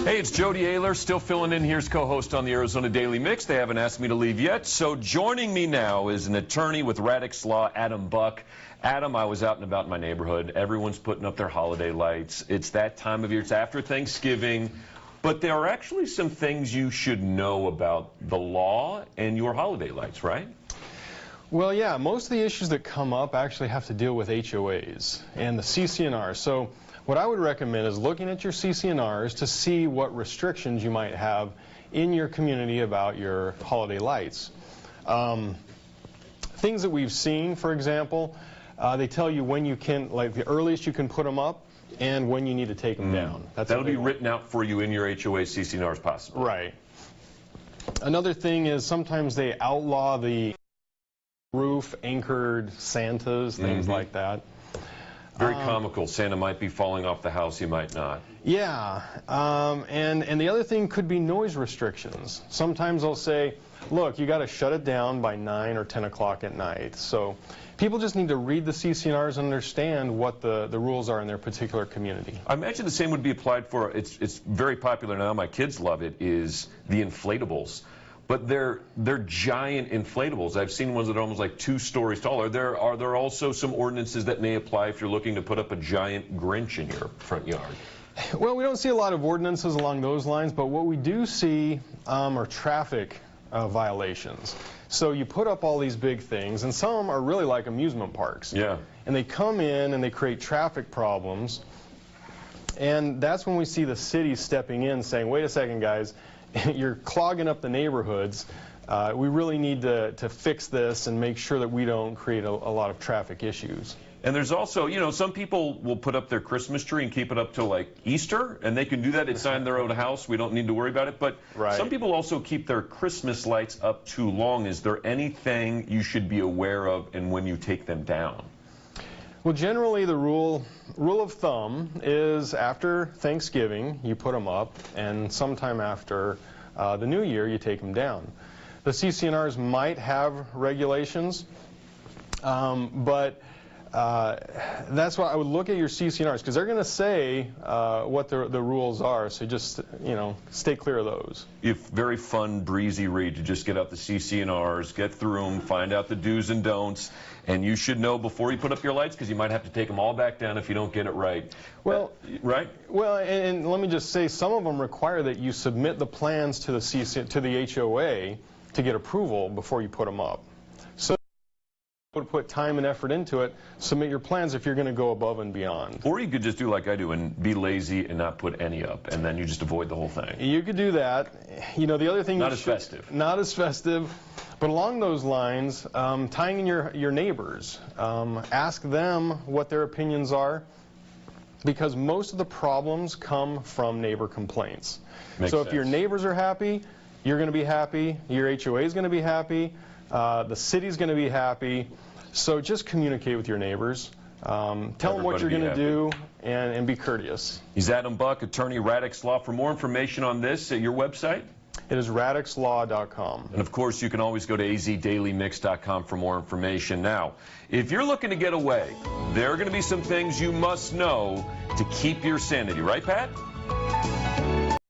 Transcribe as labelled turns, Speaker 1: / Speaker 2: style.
Speaker 1: Hey, it's Jody Ayler, still filling in here as co-host on the Arizona Daily Mix. They haven't asked me to leave yet. So joining me now is an attorney with Radix Law, Adam Buck. Adam, I was out and about in my neighborhood. Everyone's putting up their holiday lights. It's that time of year. It's after Thanksgiving. But there are actually some things you should know about the law and your holiday lights, right?
Speaker 2: Well, yeah, most of the issues that come up actually have to deal with HOAs and the CC&Rs. So what I would recommend is looking at your CC&Rs to see what restrictions you might have in your community about your holiday lights. Things that we've seen, for example, they tell you when you can, like the earliest you can put them up and when you need to take them down.
Speaker 1: That'll be written out for you in your HOA CC&Rs possibly.
Speaker 2: Right. Another thing is sometimes they outlaw the roof anchored Santas, things like that.
Speaker 1: Very comical. Santa might be falling off the house, he might not.
Speaker 2: Yeah, and the other thing could be noise restrictions. Sometimes they'll say, look, you got to shut it down by 9 or 10 o'clock at night. So people just need to read the CC&Rs and understand what the rules are in their particular community.
Speaker 1: I imagine the same would be applied for, it's very popular now, my kids love it, is the inflatables. But they're giant inflatables. I've seen ones that are almost like 2 stories tall. Are there also some ordinances that may apply if you're looking to put up a giant Grinch in your front yard?
Speaker 2: Well, we don't see a lot of ordinances along those lines, but what we do see are traffic violations. So you put up all these big things, and some of them are really like amusement parks.
Speaker 1: Yeah.
Speaker 2: And they come in and they create traffic problems. And that's when we see the city stepping in saying, wait a second, guys, you're clogging up the neighborhoods. We really need to fix this and make sure that we don't create a lot of traffic issues.
Speaker 1: And there's also, you know, some people will put up their Christmas tree and keep it up till like Easter, and they can do that inside their own house. We don't need to worry about it. But some people also keep their Christmas lights up too long. Is there anything you should be aware of and when you take them down?
Speaker 2: Well, generally the rule of thumb is after Thanksgiving you put them up, and sometime after the New Year you take them down. The CC&Rs might have regulations, but that's why I would look at your CC&Rs, because they're going to say what the rules are. So just, you know, stay clear of those.
Speaker 1: If very fun, breezy read to just get out the CC&Rs, get through them, find out the do's and don'ts, and you should know before you put up your lights, because you might have to take them all back down if you don't get it right.
Speaker 2: Well,
Speaker 1: right?
Speaker 2: Well, and let me just say, some of them require that you submit the plans to the HOA to get approval before you put them up. So would put time and effort into it, submit your plans if you're going to go above and beyond.
Speaker 1: Or you could just do like I do and be lazy and not put any up, and then you just avoid the whole thing.
Speaker 2: You could do that. You know, the other thing...
Speaker 1: Not as festive.
Speaker 2: Not as festive. But along those lines, tying in your neighbors, ask them what their opinions are, because most of the problems come from neighbor complaints.
Speaker 1: Makes
Speaker 2: so
Speaker 1: sense.
Speaker 2: If your neighbors are happy, you're going to be happy, your HOA is going to be happy, the city's going to be happy. So just communicate with your neighbors. Tell them what you're going to do and be courteous.
Speaker 1: He's Adam Buck, attorney, Radix Law. For more information on this, at your website?
Speaker 2: It is radixlaw.com.
Speaker 1: And of course, you can always go to AZDailyMix.com for more information. Now, if you're looking to get away, there are going to be some things you must know to keep your sanity. Right, Pat?